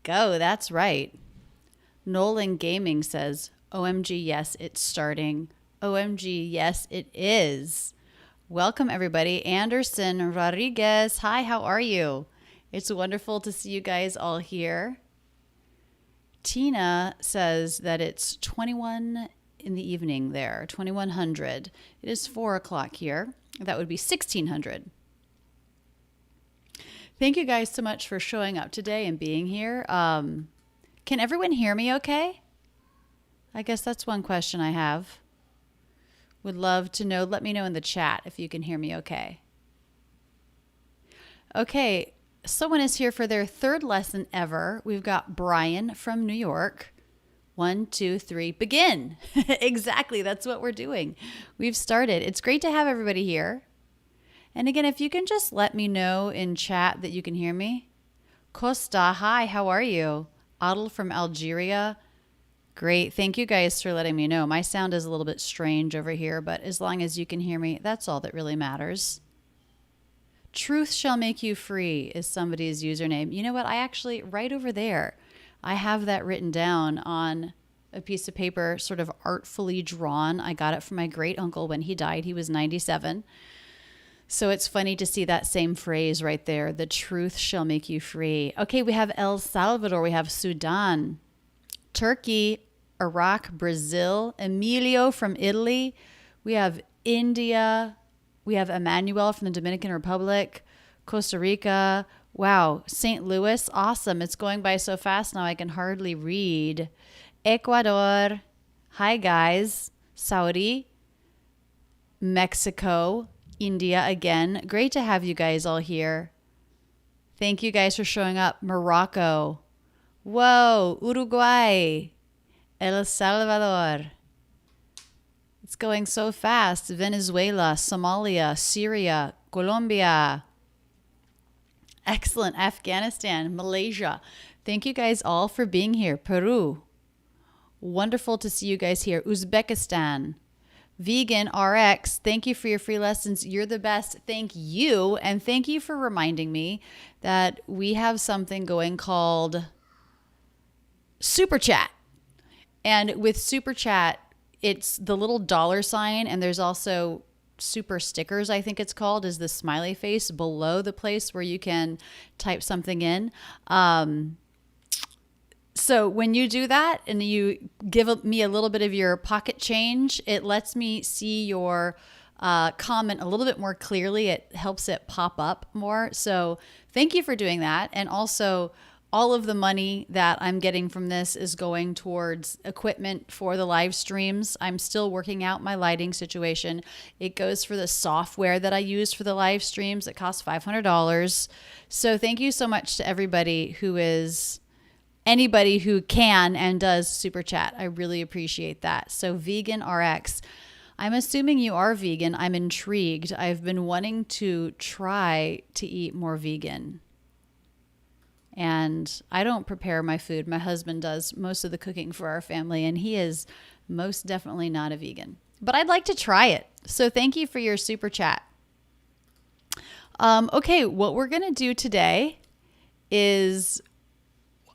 go. That's right. Nolan Gaming says, OMG, yes, it's starting. OMG, yes, it is. Welcome, everybody. Anderson Rodriguez. Hi, how are you? It's wonderful to see you guys all here. Tina says that it's 21 in the evening there, 2100. It is 4 o'clock here. That would be 1600. Thank you guys so much for showing up today and being here. Can everyone hear me okay? I guess that's one question I have. Would love to know. Let me know in the chat if you can hear me okay. Okay, someone is here for their third lesson ever. We've got Brian from New York. 1, 2, 3, begin. Exactly, that's what we're doing. We've started. It's great to have everybody here. And again, if you can just let me know in chat that you can hear me. Costa, hi, how are you? Adel from Algeria. Great. Thank you guys for letting me know. My sound is a little bit strange over here, but as long as you can hear me, that's all that really matters. Truth shall make you free is somebody's username. You know what? I actually, right over there, I have that written down on a piece of paper, sort of artfully drawn. I got it from my great uncle when he died. He was 97. So it's funny to see that same phrase right there. The truth shall make you free. Okay, we have El Salvador. We have Sudan, Turkey, Iraq, Brazil, Emilio from Italy. We have India. We have Emmanuel from the Dominican Republic, Costa Rica. Wow, St. Louis. Awesome. It's going by so fast now I can hardly read. Ecuador. Hi, guys. Saudi. Mexico. India again. Great to have you guys all here. Thank you guys for showing up. Morocco. Whoa, Uruguay, El Salvador. It's going so fast. Venezuela, Somalia, Syria, Colombia. Excellent. Afghanistan, Malaysia. Thank you guys all for being here. Peru. Wonderful to see you guys here. Uzbekistan. Vegan RX, thank you for your free lessons. You're the best. Thank you. And thank you for reminding me that we have something going called Superchat. And with Superchat, it's the little $sign, and there's also super stickers, I think it's called, is the smiley face below the place where you can type something in. So when you do that and you give me a little bit of your pocket change, it lets me see your comment a little bit more clearly. It helps it pop up more. So thank you for doing that. And also, all of the money that I'm getting from this is going towards equipment for the live streams. I'm still working out my lighting situation. It goes for the software that I use for the live streams. It costs $500. So thank you so much to everybody anybody who can and does Super Chat. I really appreciate that. So Vegan RX, I'm assuming you are vegan. I'm intrigued. I've been wanting to try to eat more vegan. And I don't prepare my food. My husband does most of the cooking for our family, and he is most definitely not a vegan. But I'd like to try it. So thank you for your Super Chat. Okay, what we're going to do today is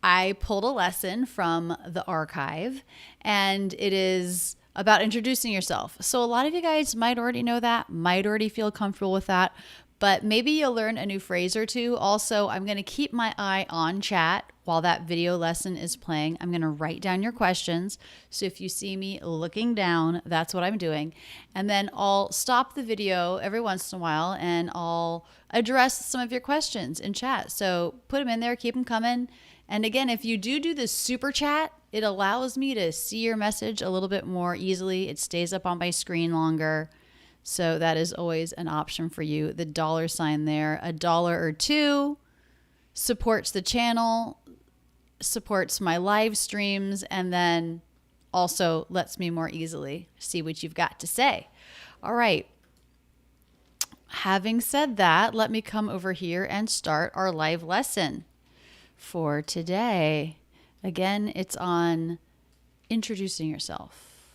I pulled a lesson from the archive, and it is about introducing yourself. So a lot of you guys might already know that, might already feel comfortable with that, but maybe you'll learn a new phrase or two. Also, I'm going to keep my eye on chat while that video lesson is playing. I'm going to write down your questions. So if you see me looking down, that's what I'm doing. And then I'll stop the video every once in a while and I'll address some of your questions in chat. So put them in there, keep them coming. And again, if you do the super chat, it allows me to see your message a little bit more easily. It stays up on my screen longer. So that is always an option for you. The $sign there, $1 or $2 supports the channel, supports my live streams, and then also lets me more easily see what you've got to say. All right. Having said that, let me come over here and start our live lesson for today. Again, it's on introducing yourself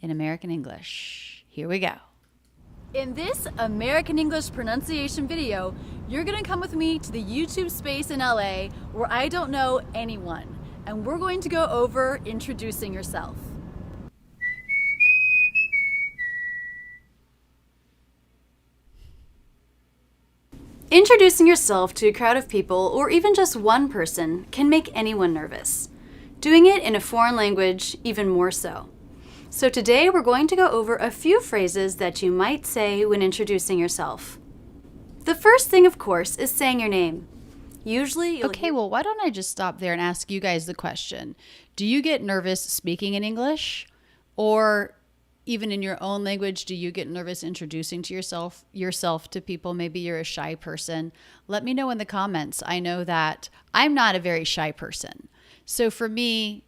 in American English. Here we go. In this American English pronunciation video, You're gonna come with me to the YouTube space in LA where I don't know anyone, and we're going to go over introducing yourself. Introducing yourself to a crowd of people, or even just one person, can make anyone nervous. Doing it in a foreign language, even more so. So today we're going to go over a few phrases that you might say when introducing yourself. The first thing, of course, is saying your name. Usually Okay, well, why don't I just stop there and ask you guys the question. Do you get nervous speaking in English? Or even in your own language, do you get nervous introducing to yourself to people? Maybe you're a shy person. Let me know in the comments. I know that I'm not a very shy person. So for me,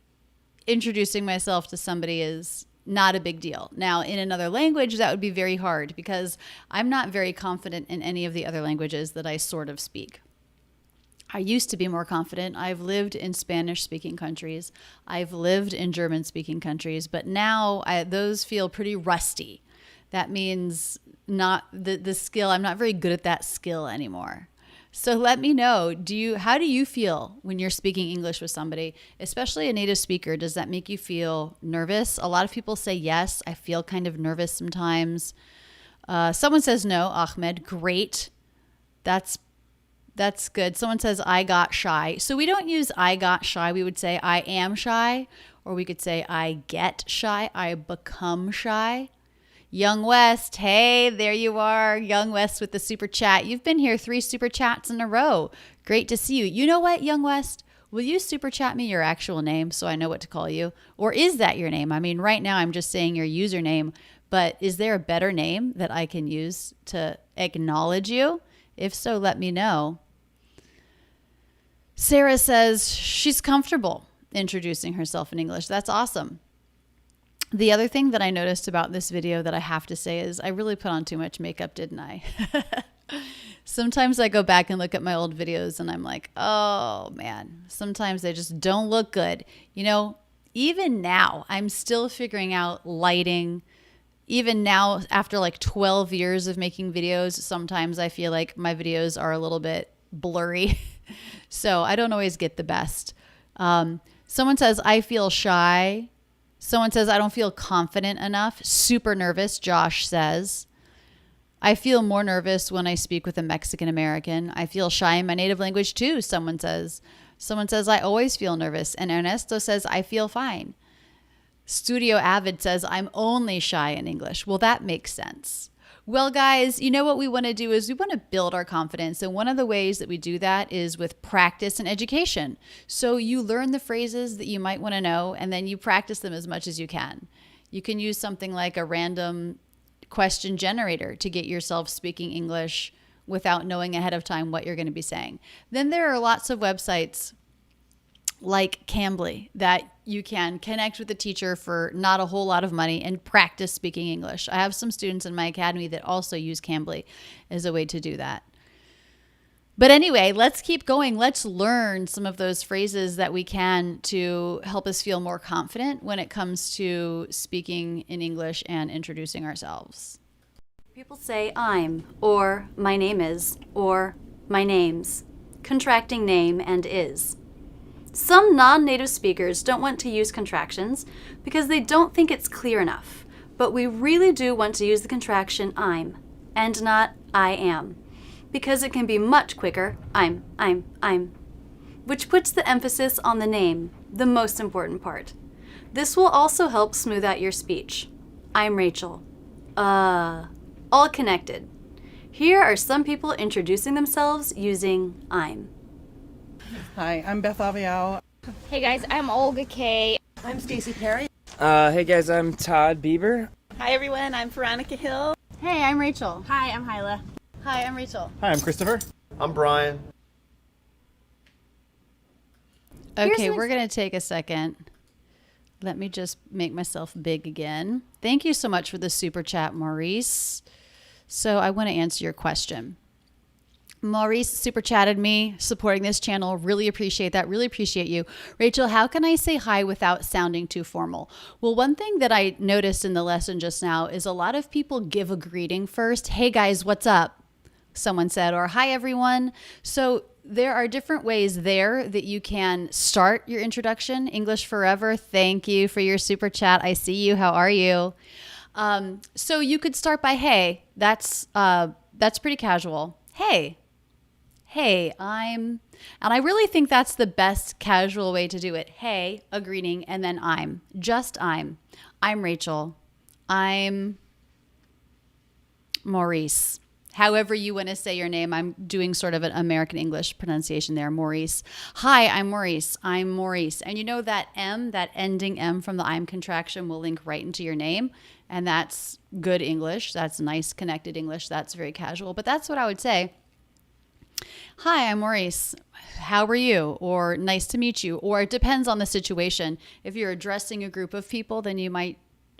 introducing myself to somebody is not a big deal. Now, in another language, that would be very hard because I'm not very confident in any of the other languages that I sort of speak. I used to be more confident. I've lived in Spanish-speaking countries. I've lived in German-speaking countries, but now those feel pretty rusty. That means not the skill. I'm not very good at that skill anymore. So let me know, how do you feel when you're speaking English with somebody, especially a native speaker? Does that make you feel nervous? A lot of people say yes. I feel kind of nervous sometimes. Someone says no. Ahmed, great. That's good. Someone says I got shy. So we don't use I got shy. We would say I am shy, or we could say I get shy. I become shy. Young West, hey, there you are. Young West with the super chat. You've been here 3 super chats in a row. Great to see you. You know what, Young West? Will you super chat me your actual name so I know what to call you? Or is that your name? I mean, right now I'm just saying your username, but is there a better name that I can use to acknowledge you? If so, let me know. Sarah says she's comfortable introducing herself in English. That's awesome. The other thing that I noticed about this video that I have to say is I really put on too much makeup, didn't I? Sometimes I go back and look at my old videos and I'm like, oh man, sometimes they just don't look good. You know, even now, I'm still figuring out lighting. Even now, after like 12 years of making videos, sometimes I feel like my videos are a little bit blurry. So I don't always get the best. Someone says, I feel shy. Someone says, I don't feel confident enough. Super nervous, Josh says. I feel more nervous when I speak with a Mexican American. I feel shy in my native language too, someone says. Someone says, I always feel nervous. And Ernesto says, I feel fine. Studio Avid says, I'm only shy in English. Well, that makes sense. Well, guys, you know what we want to do is we want to build our confidence. And one of the ways that we do that is with practice and education. So you learn the phrases that you might want to know, and then you practice them as much as you can. You can use something like a random question generator to get yourself speaking English without knowing ahead of time what you're going to be saying. Then there are lots of websites like Cambly that you can connect with a teacher for not a whole lot of money and practice speaking English. I have some students in my academy that also use Cambly as a way to do that. But anyway, let's keep going. Let's learn some of those phrases that we can to help us feel more confident when it comes to speaking in English and introducing ourselves. People say I'm, or my name is, or my name's, contracting name and is. Some non-native speakers don't want to use contractions because they don't think it's clear enough, but we really do want to use the contraction I'm and not I am, because it can be much quicker, I'm, which puts the emphasis on the name, the most important part. This will also help smooth out your speech. I'm Rachel. All connected. Here are some people introducing themselves using I'm. Hi, I'm Beth Aviao. Hey guys, I'm Olga Kay. I'm Stacey Perry. Hey guys, I'm Todd Bieber. Hi everyone, I'm Veronica Hill. Hey, I'm Rachel. Hi, I'm Hyla. Hi, I'm Rachel. Hi, I'm Christopher. I'm Brian. Okay, we're going to take a second. Let me just make myself big again. Thank you so much for the super chat, Maurice. So I want to answer your question. Maurice super chatted me, supporting this channel. Really appreciate that. Really appreciate you. Rachel, how can I say hi without sounding too formal? Well, one thing that I noticed in the lesson just now is a lot of people give a greeting first. Hey guys, what's up? someone said, or hi, everyone. So there are different ways there that you can start your introduction. English Forever, thank you for your super chat. I see you. How are you? So you could start by, hey, that's pretty casual. Hey, and I really think that's the best casual way to do it. Hey, a greeting, and then I'm Rachel. I'm Maurice. However you want to say your name. I'm doing sort of an American English pronunciation there, Maurice. Hi, I'm Maurice. I'm Maurice. And you know that M, that ending M from the I'm contraction will link right into your name. And that's good English. That's nice connected English. That's very casual. But that's what I would say. Hi, I'm Maurice. How are you? Or nice to meet you. Or it depends on the situation. If you're addressing a group of people, then you might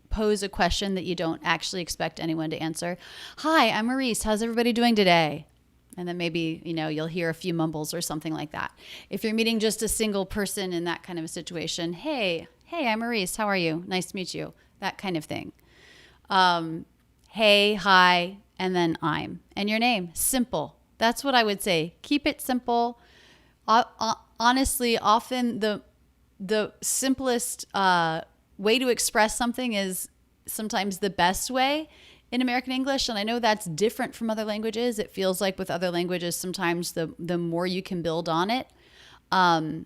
pose a question that you don't actually expect anyone to answer. Hi, I'm Maurice. How's everybody doing today? And then maybe, you'll hear a few mumbles or something like that. If you're meeting just a single person in that kind of a situation, hey, I'm Maurice. How are you? Nice to meet you. That kind of thing. Hey, hi, and then I'm. And your name. Simple. That's what I would say. Keep it simple. Honestly, often the simplest way to express something is sometimes the best way in American English. And I know that's different from other languages. It feels like with other languages, sometimes the more you can build on it, the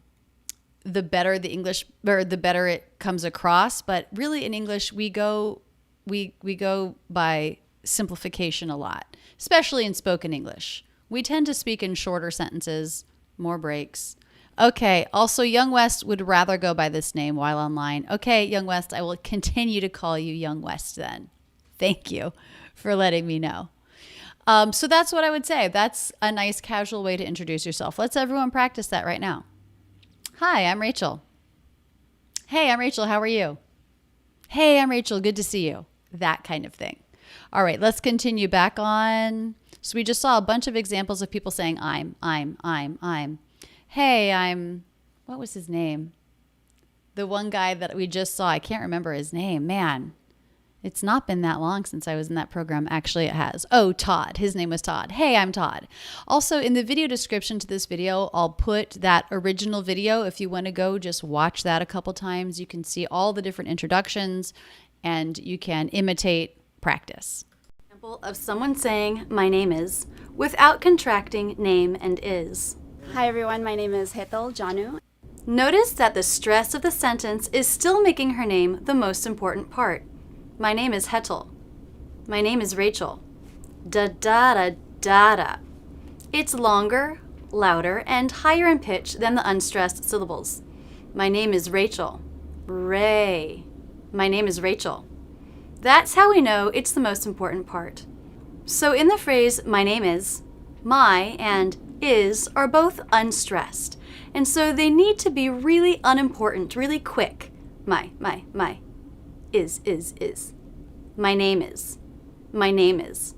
better the English, or the better it comes across. But really in English, we go by simplification a lot, especially in spoken English. We tend to speak in shorter sentences, more breaks. Okay, also Young West would rather go by this name while online. Okay, Young West, I will continue to call you Young West then. Thank you for letting me know. So that's what I would say. That's a nice casual way to introduce yourself. Let's everyone practice that right now. Hi, I'm Rachel. Hey, I'm Rachel. How are you? Hey, I'm Rachel. Good to see you. That kind of thing. All right, let's continue back on. So we just saw a bunch of examples of people saying I'm. Hey, what was his name? The one guy that we just saw, I can't remember his name. Man, it's not been that long since I was in that program. Actually, it has. Oh, Todd. His name was Todd. Hey, I'm Todd. Also, in the video description to this video, I'll put that original video. If you want to go just watch that a couple times, you can see all the different introductions and you can imitate, practice. Example of someone saying, my name is, without contracting name and is. Hi everyone, my name is Hetal Janu. Notice that the stress of the sentence is still making her name the most important part. My name is Hetal. My name is Rachel. Da-da-da-da-da. It's longer, louder, and higher in pitch than the unstressed syllables. My name is Rachel. Ray. My name is Rachel. That's how we know it's the most important part. So in the phrase, my name is, my and is are both unstressed. And so they need to be really unimportant, really quick. My. Is. My name is. My name is.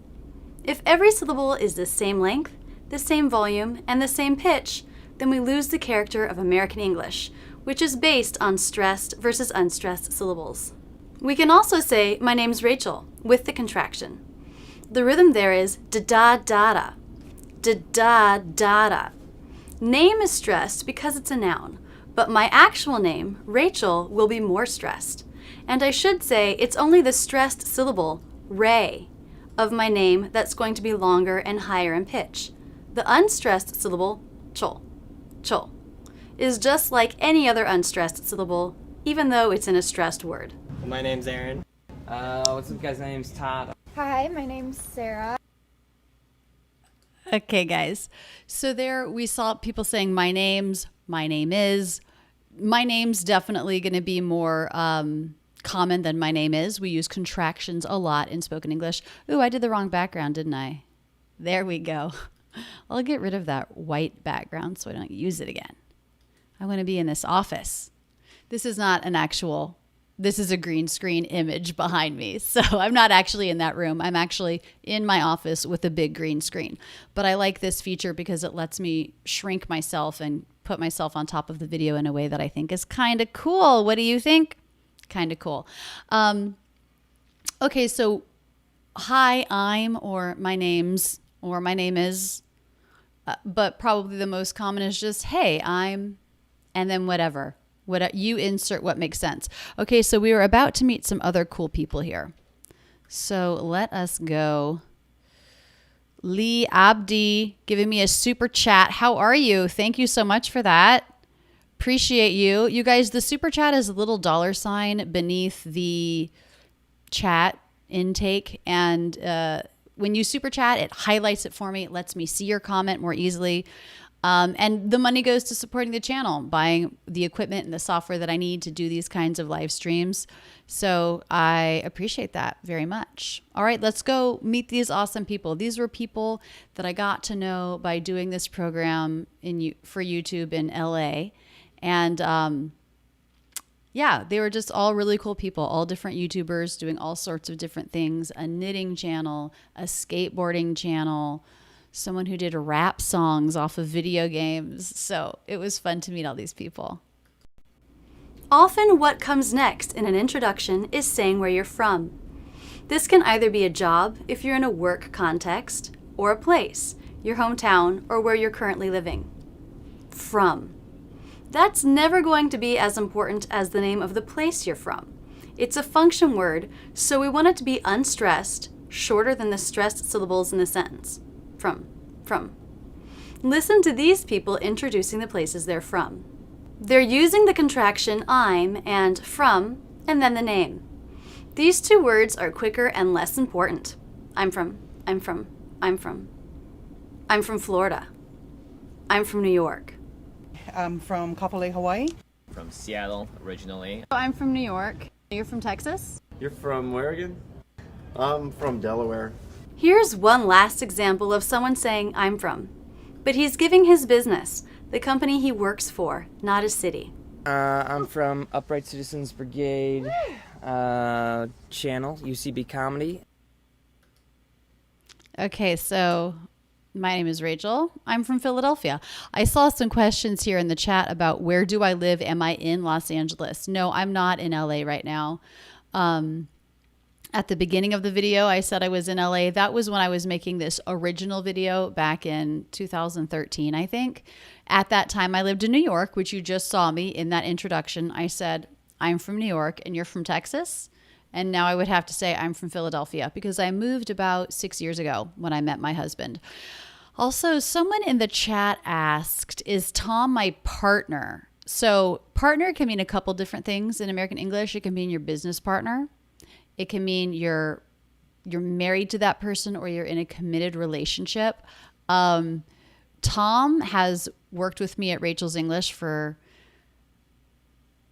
If every syllable is the same length, the same volume, and the same pitch, then we lose the character of American English, which is based on stressed versus unstressed syllables. We can also say, my name's Rachel, with the contraction. The rhythm there is da-da-da-da. Da-da-da-da. Name is stressed because it's a noun, but my actual name, Rachel, will be more stressed. And I should say it's only the stressed syllable, Ray, of my name that's going to be longer and higher in pitch. The unstressed syllable, chol, is just like any other unstressed syllable, even though it's in a stressed word. My name's Aaron. What's up, guys? My name's Todd. Hi, my name's Sarah. Okay, guys. So there we saw people saying my name's, my name is. My name's definitely going to be more common than my name is. We use contractions a lot in spoken English. Ooh, I did the wrong background, didn't I? There we go. I'll get rid of that white background so I don't use it again. I want to be in this office. This is not an actual, this is a green screen image behind me. So I'm not actually in that room. I'm actually in my office with a big green screen. But I like this feature because it lets me shrink myself and put myself on top of the video in a way that I think is kind of cool. What do you think? Kind of cool. Okay, so hi, I'm, or my name's or my name is, but probably the most common is just, hey, I'm, and then whatever. You insert what makes sense. Okay, so we were about to meet some other cool people here. So let us go. Lee Abdi giving me a super chat. How are you? Thank you so much for that. Appreciate you. You guys, the super chat is a little $ beneath the chat intake. And when you super chat, it highlights it for me. It lets me see your comment more easily. And the money goes to supporting the channel, buying the equipment and the software that I need to do these kinds of live streams. So I appreciate that very much. All right, let's go meet these awesome people. These were people that I got to know by doing this program for YouTube in LA. And yeah, they were just all really cool people, all different YouTubers doing all sorts of different things, a knitting channel, a skateboarding channel, someone who did rap songs off of video games. So it was fun to meet all these people. Often what comes next in an introduction is saying where you're from. This can either be a job if you're in a work context, or a place, your hometown, or where you're currently living. From. That's never going to be as important as the name of the place you're from. It's a function word, so we want it to be unstressed, shorter than the stressed syllables in the sentence. From. Listen to these people introducing the places they're from. They're using the contraction I'm and from, and then the name. These two words are quicker and less important. I'm from Florida. I'm from New York. I'm from Kapolei, Hawaii. From Seattle, originally. I'm from New York. You're from Texas? You're from where again? I'm from Delaware. Here's one last example of someone saying I'm from, but he's giving his business, the company he works for, not a city. I'm from Upright Citizens Brigade channel, UCB Comedy. Okay, so my name is Rachel. I'm from Philadelphia. I saw some questions here in the chat about where do I live? Am I in Los Angeles? No, I'm not in LA right now. At the beginning of the video, I said I was in LA. That was when I was making this original video back in 2013, I think. At that time, I lived in New York, which you just saw me in that introduction. I said, I'm from New York and you're from Texas. And now I would have to say I'm from Philadelphia because I moved about 6 years ago when I met my husband. Also, someone in the chat asked, is Tom my partner? So partner can mean a couple different things in American English. It can mean your business partner. It can mean you're married to that person or you're in a committed relationship. Tom has worked with me at Rachel's English for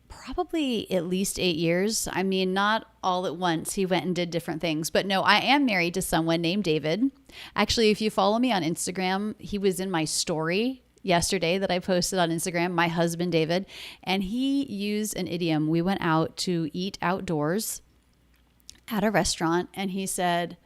probably at least 8 years. I mean, not all at once. He went and did different things. But no, I am married to someone named David. Actually, if you follow me on Instagram, he was in my story yesterday that I posted on Instagram, my husband, David, and he used an idiom. We went out to eat outdoors at a restaurant, and he said,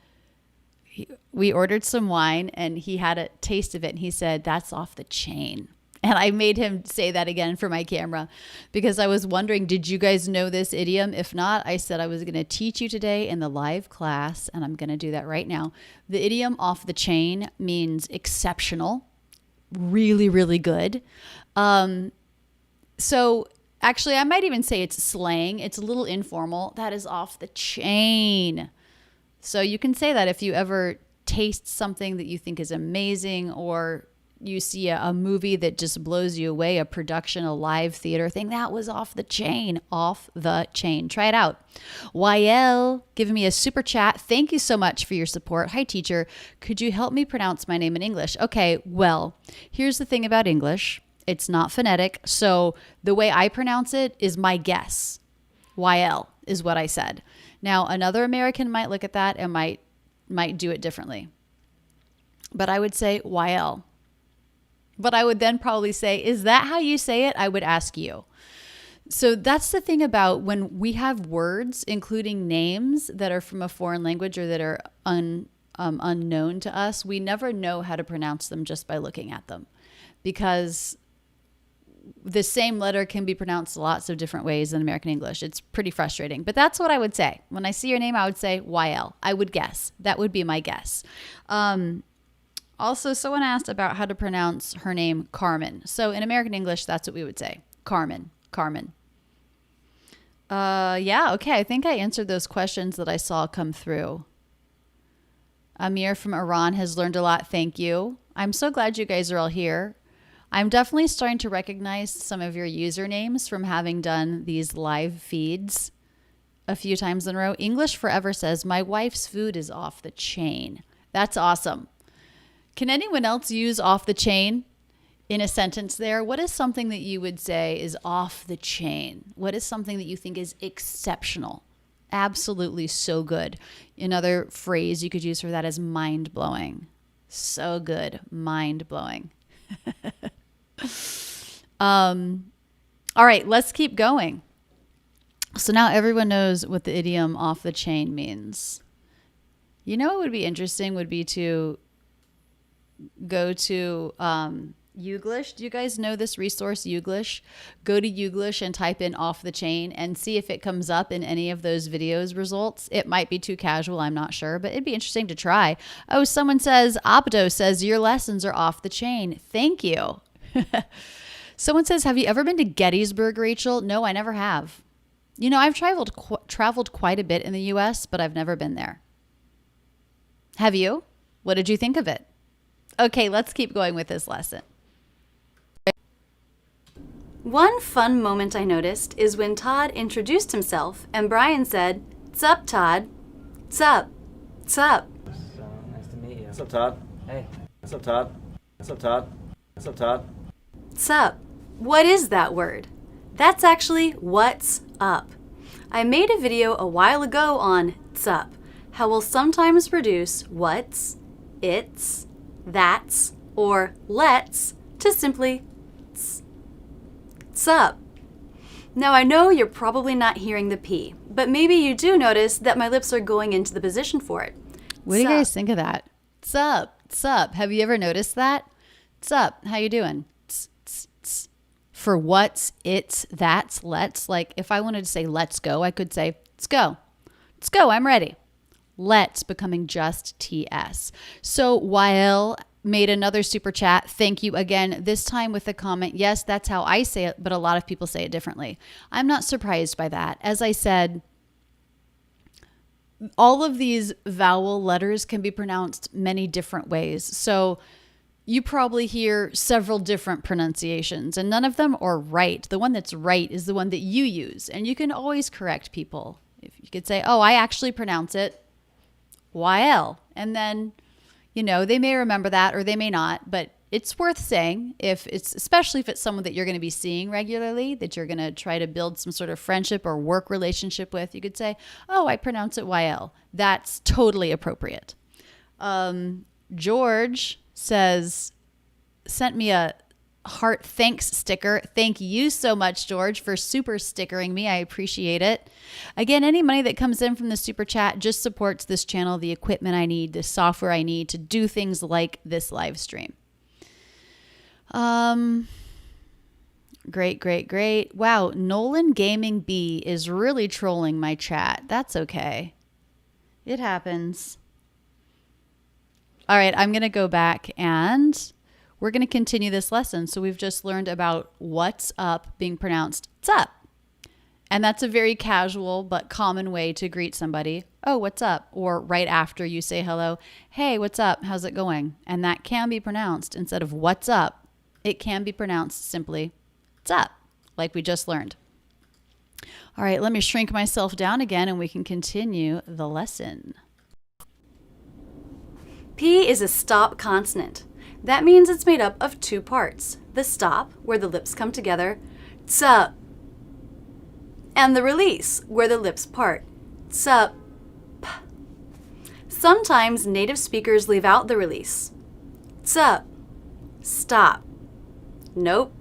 we ordered some wine and he had a taste of it and he said, that's off the chain. And I made him say that again for my camera because I was wondering, did you guys know this idiom? If not, I said I was going to teach you today in the live class, and I'm going to do that right now. The idiom off the chain means exceptional, really, really good. So actually, I might even say it's slang. It's a little informal. That is off the chain. So you can say that if you ever taste something that you think is amazing, or you see a movie that just blows you away, a production, a live theater thing, that was off the chain, off the chain. Try it out. YL giving me a super chat. Thank you so much for your support. Hi, teacher. Could you help me pronounce my name in English? Okay, well, here's the thing about English. It's not phonetic, so the way I pronounce it is my guess. YL is what I said. Now, another American might look at that and might do it differently. But I would say YL. But I would then probably say, is that how you say it? I would ask you. So that's the thing about when we have words, including names that are from a foreign language or that are unknown to us, we never know how to pronounce them just by looking at them, because the same letter can be pronounced lots of different ways in American English. It's pretty frustrating, but that's what I would say. When I see your name, I would say YL. I would guess. That would be my guess. Also, someone asked about how to pronounce her name, Carmen. So in American English, that's what we would say. Carmen. Carmen. Yeah, okay. I think I answered those questions that I saw come through. Amir from Iran has learned a lot. Thank you. I'm so glad you guys are all here. I'm definitely starting to recognize some of your usernames from having done these live feeds a few times in a row. English Forever says, my wife's food is off the chain. That's awesome. Can anyone else use off the chain in a sentence there? What is something that you would say is off the chain? What is something that you think is exceptional? Absolutely so good. Another phrase you could use for that is mind-blowing. So good. Mind-blowing. All right, let's keep going. So now everyone knows what the idiom off the chain means. You know what would be interesting would be to go to Youglish. Do you guys know this resource, Youglish? Go to Youglish and type in off the chain and see if it comes up in any of those videos results. It might be too casual, I'm not sure, but it'd be interesting to try. Oh, someone says, Abdo says, your lessons are off the chain. Thank you. Someone says, have you ever been to Gettysburg, Rachel? No, I never have. You know, I've traveled quite a bit in the U.S., but I've never been there. Have you? What did you think of it? Okay, let's keep going with this lesson. One fun moment I noticed is when Todd introduced himself and Brian said, "Sup, Todd? Sup? Sup?" So nice to meet you. What's up, Todd? Hey. What's up, Todd? What's up, Todd? What's up, Todd? Sup. What is that word? That's actually what's up. I made a video a while ago on sup, how we'll sometimes reduce what's, it's, that's, or let's to simply sup. Now I know you're probably not hearing the P, but maybe you do notice that my lips are going into the position for it. What do you guys think of that? Sup? Sup? Have you ever noticed that? Sup? How you doing? For what's, it's, that's, let's. Like if I wanted to say let's go, I could say let's go. Let's go. I'm ready. Let's becoming just TS. So Wael made another super chat. Thank you again. This time with the comment, yes, that's how I say it, but a lot of people say it differently. I'm not surprised by that. As I said, all of these vowel letters can be pronounced many different ways. So you probably hear several different pronunciations and none of them are right. The one that's right is the one that you use. And you can always correct people. If you could say, oh, I actually pronounce it YL. And then, you know, they may remember that or they may not, but it's worth saying especially if it's someone that you're going to be seeing regularly, that you're going to try to build some sort of friendship or work relationship with. You could say, oh, I pronounce it YL. That's totally appropriate. George sent me a heart thanks sticker. Thank you so much, George, for super stickering me. I appreciate it. Again, any money that comes in from the super chat just supports this channel, the equipment I need, the software I need to do things like this live stream. Great. Wow, Nolan Gaming B is really trolling my chat. That's okay. It happens. All right, I'm going to go back and we're going to continue this lesson. So we've just learned about what's up being pronounced "sup." And that's a very casual but common way to greet somebody. Oh, what's up? Or right after you say hello, hey, what's up? How's it going? And that can be pronounced instead of what's up. It can be pronounced simply "sup," like we just learned. All right, let me shrink myself down again and we can continue the lesson. P is a stop consonant. That means it's made up of two parts. The stop, where the lips come together, sup, and the release, where the lips part, sup. Sometimes native speakers leave out the release. Sup, stop. Nope.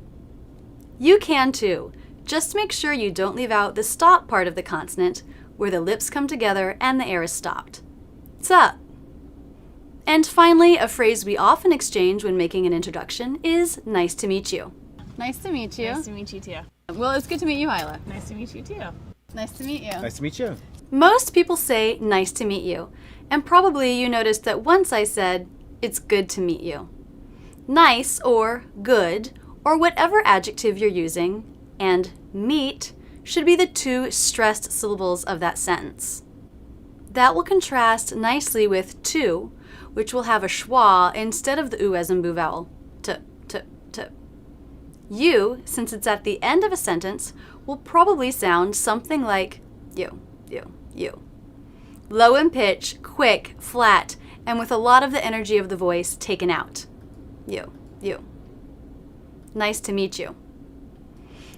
You can too. Just make sure you don't leave out the stop part of the consonant, where the lips come together and the air is stopped. Sup. And finally, a phrase we often exchange when making an introduction is nice to meet you. Nice to meet you. Nice to meet you too. Well, it's good to meet you, Isla. Nice to meet you too. Nice to meet you. Nice to meet you. Most people say nice to meet you. And probably you noticed that once I said, it's good to meet you. Nice or good or whatever adjective you're using, and meet should be the two stressed syllables of that sentence. That will contrast nicely with to, which will have a schwa instead of the u as in boo vowel. T. You, since it's at the end of a sentence, will probably sound something like you. Low in pitch, quick, flat, and with a lot of the energy of the voice taken out. You. Nice to meet you.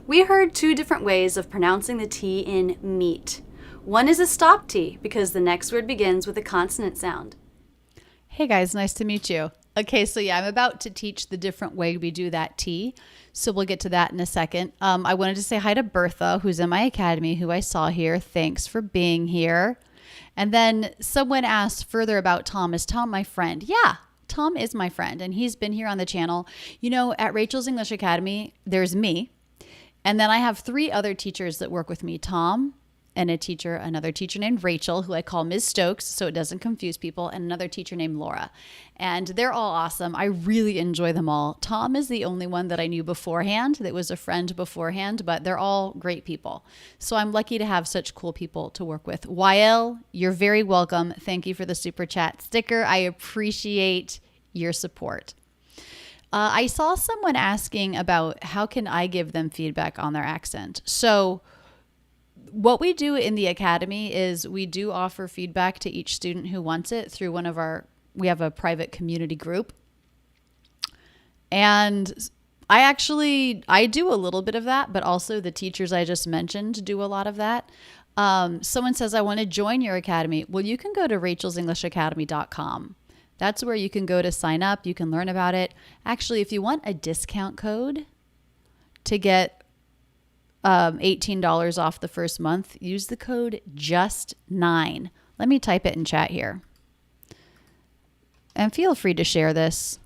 We heard two different ways of pronouncing the T in meet. One is a stop T because the next word begins with a consonant sound. Hey guys, nice to meet you. Okay, so yeah, I'm about to teach the different way we do that T. So we'll get to that in a second. I wanted to say hi to Bertha, who's in my academy, who I saw here. Thanks for being here. And then someone asked further about Tom. Is Tom my friend? Yeah, Tom is my friend, and he's been here on the channel. You know, at Rachel's English Academy, there's me, and then I have 3 other teachers that work with me, Tom, and another teacher named Rachel, who I call Ms. Stokes, so it doesn't confuse people, and another teacher named Laura. And they're all awesome. I really enjoy them all. Tom is the only one that I knew beforehand, that was a friend beforehand, but they're all great people. So I'm lucky to have such cool people to work with. YL, you're very welcome. Thank you for the Super Chat sticker. I appreciate your support. I saw someone asking about how can I give them feedback on their accent. So what we do in the academy is we do offer feedback to each student who wants it through we have a private community group. And I do a little bit of that, but also the teachers I just mentioned do a lot of that. Someone says, I want to join your academy. Well, you can go to rachelsenglishacademy.com. That's where you can go to sign up. You can learn about it. Actually, if you want a discount code to get $18 off the first month, use the code JUST9. Let me type it in chat here. And feel free to share this.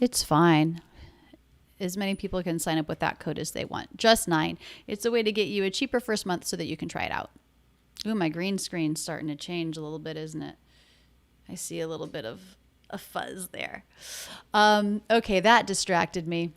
It's fine. As many people can sign up with that code as they want. JUST9. It's a way to get you a cheaper first month so that you can try it out. Ooh, my green screen's starting to change a little bit, isn't it? I see a little bit of a fuzz there. Okay, that distracted me.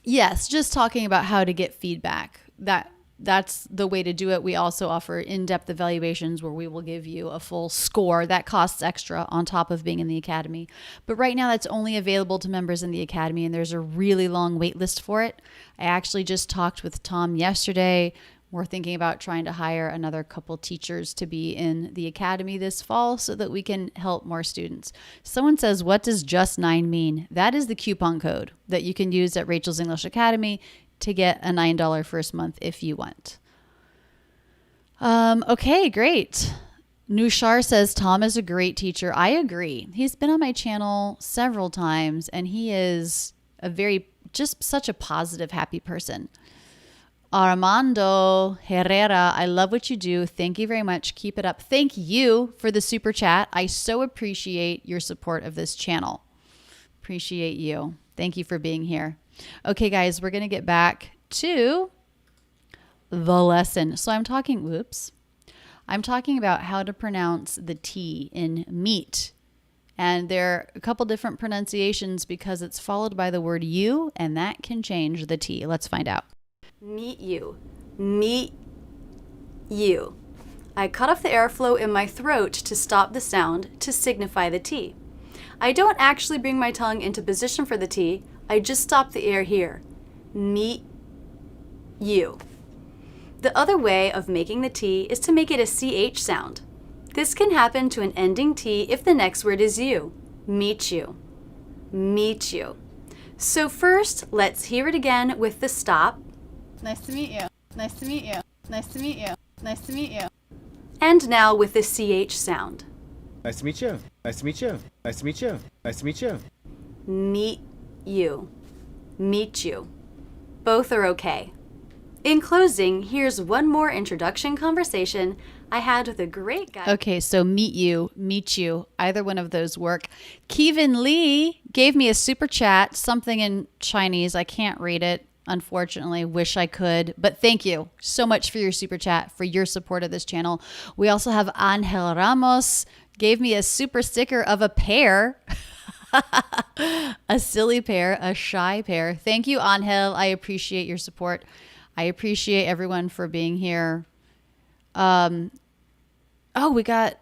Yes, just talking about how to get feedback. That's the way to do it. We also offer in-depth evaluations where we will give you a full score. That costs extra on top of being in the academy. But right now that's only available to members in the academy, and there's a really long wait list for it. I actually just talked with Tom yesterday. We're thinking about trying to hire another couple teachers to be in the academy this fall so that we can help more students. Someone says, what does JUST9 mean? That is the coupon code that you can use at Rachel's English Academy to get a $9 first month if you want. Okay, great. Nushar says, Tom is a great teacher. I agree. He's been on my channel several times, and he is just such a positive, happy person. Armando Herrera, I love what you do. Thank you very much. Keep it up. Thank you for the super chat. I so appreciate your support of this channel. Appreciate you. Thank you for being here. Okay, guys, we're going to get back to the lesson. So I'm talking about how to pronounce the T in meet. And there are a couple different pronunciations because it's followed by the word you, and that can change the T. Let's find out. Meet you. Meet you. I cut off the airflow in my throat to stop the sound to signify the T. I don't actually bring my tongue into position for the T. I just stop the air here. Meet you. The other way of making the T is to make it a CH sound. This can happen to an ending T if the next word is you. Meet you. Meet you. So first, let's hear it again with the stop. Nice to meet you. Nice to meet you. Nice to meet you. Nice to meet you. And now with the CH sound. Nice to meet you. Nice to meet you. Nice to meet you. Nice to meet you. Meet you. Meet you. Both are okay. In closing, here's one more introduction conversation I had with a great guy. Okay, so meet you. Either one of those work. Kevin Lee gave me a super chat, something in Chinese. I can't read it. Unfortunately, wish I could, but thank you so much for your super chat, for your support of this channel. We also have Angel Ramos, gave me a super sticker of a pear. A silly pear, a shy pear. Thank you, Angel. I appreciate your support. I appreciate everyone for being here. We got...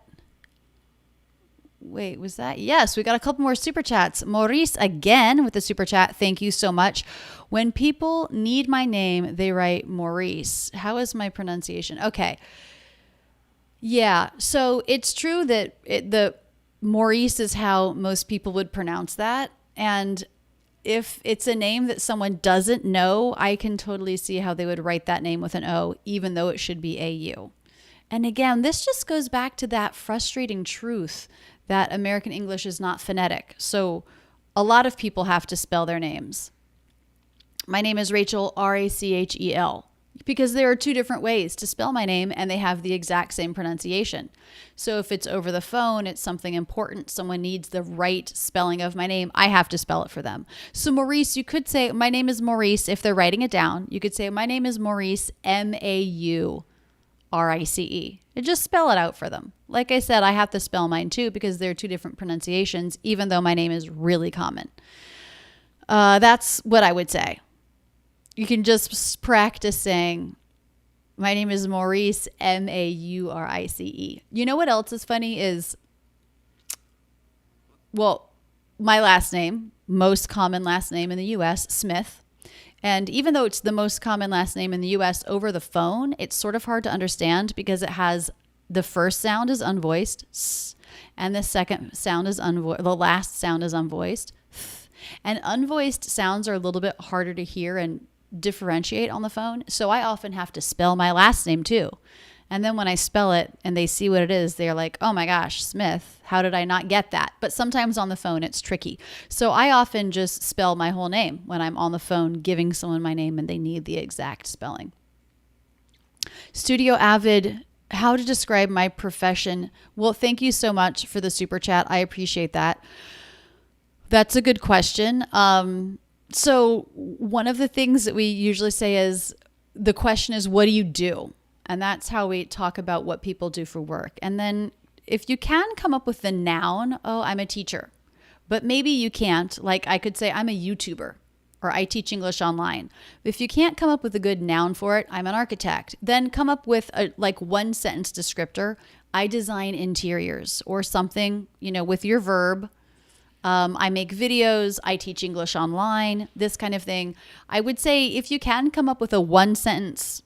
Wait, was that? Yes, we got a couple more super chats. Maurice again with the super chat. Thank you so much. When people need my name, they write Maurice. How is my pronunciation? Okay. Yeah, so it's true that the Maurice is how most people would pronounce that. And if it's a name that someone doesn't know, I can totally see how they would write that name with an O, even though it should be AU. And again, this just goes back to that frustrating truth that American English is not phonetic. So a lot of people have to spell their names. My name is Rachel, Rachel, because there are two different ways to spell my name and they have the exact same pronunciation. So if it's over the phone, it's something important, someone needs the right spelling of my name, I have to spell it for them. So Maurice, you could say, my name is Maurice. If they're writing it down, you could say, my name is Maurice, Maurice. And just spell it out for them. Like I said, I have to spell mine too because there are two different pronunciations, even though my name is really common. That's what I would say. You can just practice saying, my name is Maurice, Maurice. You know what else is funny is, well, my last name, most common last name in the U.S., Smith. And even though it's the most common last name in the U.S. over the phone, it's sort of hard to understand because it has the first sound is unvoiced, s, and the second sound is unvoiced. The last sound is unvoiced, th. And unvoiced sounds are a little bit harder to hear and differentiate on the phone. So I often have to spell my last name too. And then when I spell it and they see what it is, they're like, oh my gosh, Smith, how did I not get that? But sometimes on the phone, it's tricky. So I often just spell my whole name when I'm on the phone giving someone my name and they need the exact spelling. Studio Avid, how to describe my profession? Well, thank you so much for the super chat. I appreciate that. That's a good question. So one of the things that we usually say is, the question is, what do you do? And that's how we talk about what people do for work. And then if you can come up with the noun, oh, I'm a teacher. But maybe you can't. Like I could say I'm a YouTuber or I teach English online. If you can't come up with a good noun for it, I'm an architect. Then come up with a one sentence descriptor. I design interiors or something, with your verb. I make videos. I teach English online, this kind of thing. I would say if you can come up with a one sentence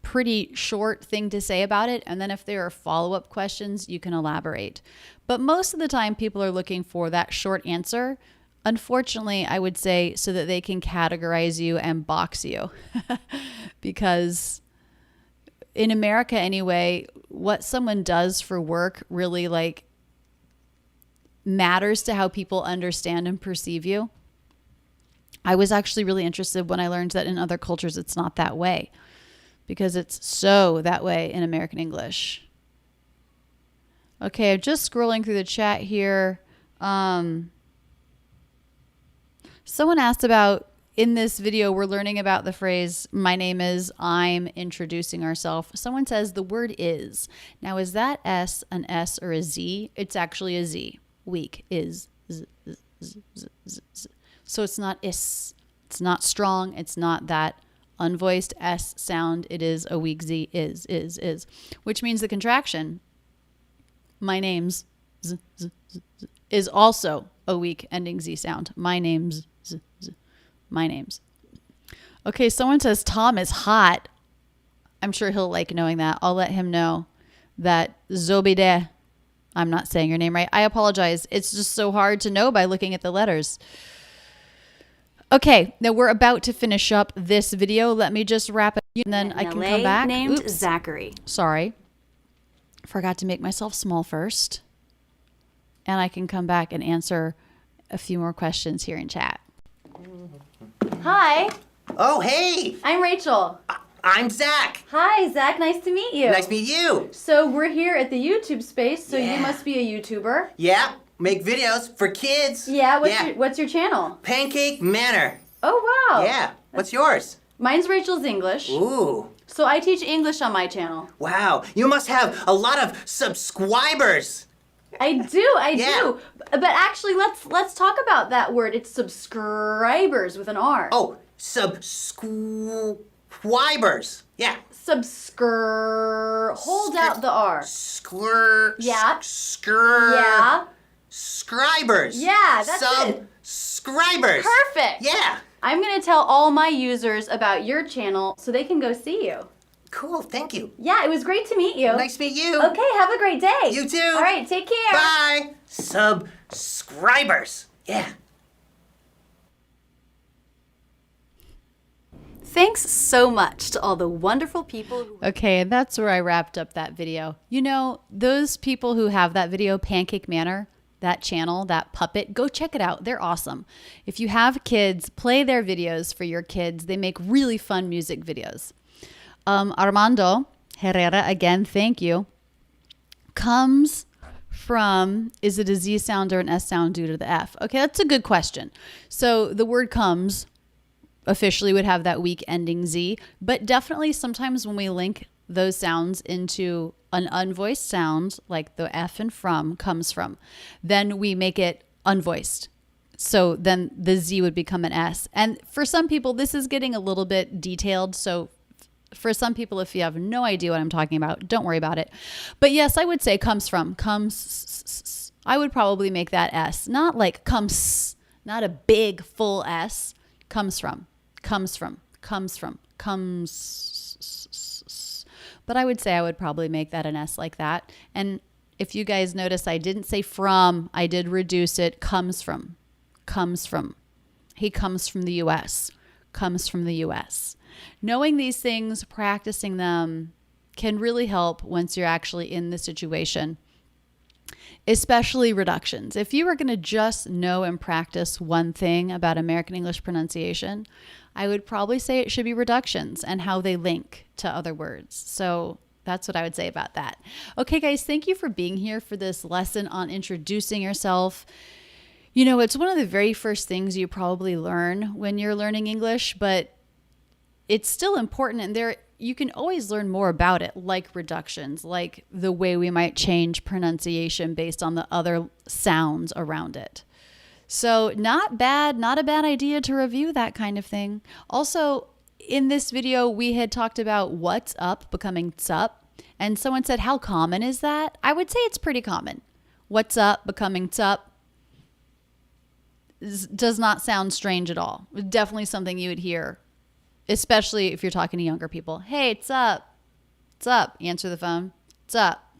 pretty short thing to say about it. And then if there are follow-up questions, you can elaborate. But most of the time people are looking for that short answer. Unfortunately, I would say so that they can categorize you and box you. Because in America anyway, what someone does for work really matters to how people understand and perceive you. I was actually really interested when I learned that in other cultures it's not that way. Because it's so that way in American English. Okay, I'm just scrolling through the chat here. Someone asked about, in this video, we're learning about the phrase, my name is, I'm introducing ourselves. Someone says the word is. Now, is that S an S or a Z? It's actually a Z. Weak is. Z, z, z, z, z, z. So it's not is. It's not strong. It's not that unvoiced S sound. It is a weak Z, is, which means the contraction, my name's, z, z, z, z, is also a weak ending Z sound. My name's, z, z, my name's. Okay, someone says Tom is hot. I'm sure he'll like knowing that. I'll let him know that Zobide, I'm not saying your name right. I apologize. It's just so hard to know by looking at the letters. Okay, now we're about to finish up this video. Let me just wrap it and then I can come back. Named Oops. Zachary. Sorry. Forgot to make myself small first. And I can come back and answer a few more questions here in chat. Hi, Oh, hey! I'm Rachel. I'm Zach. Hi, Zach. Nice to meet you. Nice to meet you. So we're here at the YouTube space, so Yeah. you must be a YouTuber. Yeah, make videos for kids. Yeah, what's your channel? Pancake Manor. Oh, wow. Yeah, what's yours? Mine's Rachel's English. Ooh, So I teach English on my channel. wow. You must have a lot of subscribers. I do. Yeah. do. But actually, let's talk about that word. It's subscribers with an R. Oh, subscribers. Yeah. Hold out the R. Yeah. Yeah. Scribers. Yeah, that's it. Subscribers. Perfect. Yeah. I'm going to tell all my users about your channel so they can go see you. Cool, thank you. Yeah, it was great to meet you. Nice to meet you. Okay, have a great day. You too. All right, take care. Bye. Subscribers. Yeah. Thanks so much to all the wonderful people who... Okay, that's where I wrapped up that video. You know, those people who have that video, Pancake Manor, that channel, that puppet, go check it out. They're awesome. If you have kids, play their videos for your kids. They make really fun music videos. Armando Herrera, again, thank you. Comes from, is it a Z sound or an S sound due to the F? Okay, that's a good question. So the word comes officially would have that weak ending Z, but definitely sometimes when we link those sounds into an unvoiced sound, like the F and from comes from, then we make it unvoiced. So then the Z would become an S. And for some people, this is getting a little bit detailed. So for some people, if you have no idea what I'm talking about, don't worry about it. But yes, I would say comes from, comes. I would probably make that S, not like comes, not a big full S. Comes from, comes from, comes from, comes. But I would say I would probably make that an S like that. And if you guys notice, I didn't say from, I did reduce it. Comes from, comes from. He comes from the U.S., comes from the U.S. Knowing these things, practicing them can really help once you're actually in the situation, especially reductions. If you were going to just know and practice one thing about American English pronunciation, I would probably say it should be reductions and how they link to other words. So that's what I would say about that. Okay, guys, thank you for being here for this lesson on introducing yourself. You know, it's one of the very first things you probably learn when you're learning English, but it's still important, and there you can always learn more about it, like reductions, like the way we might change pronunciation based on the other sounds around it. So not a bad idea to review that kind of thing. Also, in this video, we had talked about what's up becoming tsup, and someone said, how common is that? I would say it's pretty common. What's up becoming tsup does not sound strange at all. Definitely something you would hear, especially if you're talking to younger people. Hey, it's up. It's up. Answer the phone. It's up.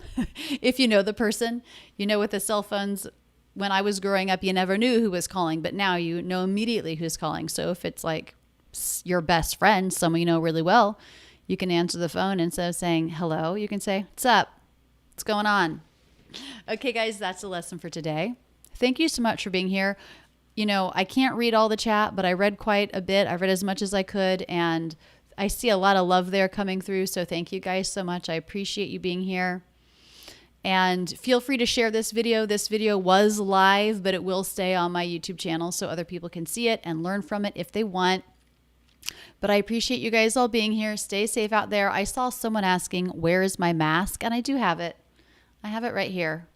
If you know the person, you know, with the cell phones, when I was growing up, you never knew who was calling, but now you know immediately who's calling. So if it's like your best friend, someone you know really well, you can answer the phone. Instead of saying hello, you can say, what's up? What's going on? Okay, guys, that's the lesson for today. Thank you so much for being here. You know, I can't read all the chat, but I read quite a bit. I read as much as I could, and I see a lot of love there coming through. So thank you guys so much. I appreciate you being here. And feel free to share this video. This video was live, but it will stay on my YouTube channel so other people can see it and learn from it if they want. But I appreciate you guys all being here. Stay safe out there. I saw someone asking, where is my mask? And I do have it. I have it right here.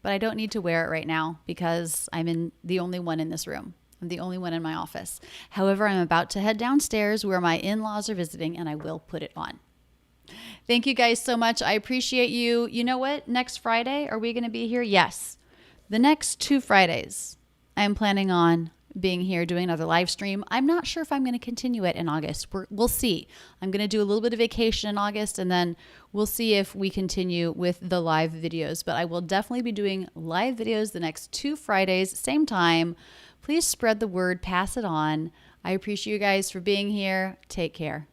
But I don't need to wear it right now because I'm the only one in this room. I'm the only one in my office. However, I'm about to head downstairs where my in-laws are visiting, and I will put it on. Thank you guys so much. I appreciate you. You know what? Next Friday, are we going to be here? Yes. The next 2 Fridays, I'm planning on being here doing another live stream. I'm not sure if I'm going to continue it in August. We'll see. I'm going to do a little bit of vacation in August, and then we'll see if we continue with the live videos. But I will definitely be doing live videos the next 2 Fridays, same time. Please spread the word, pass it on. I appreciate you guys for being here. Take care.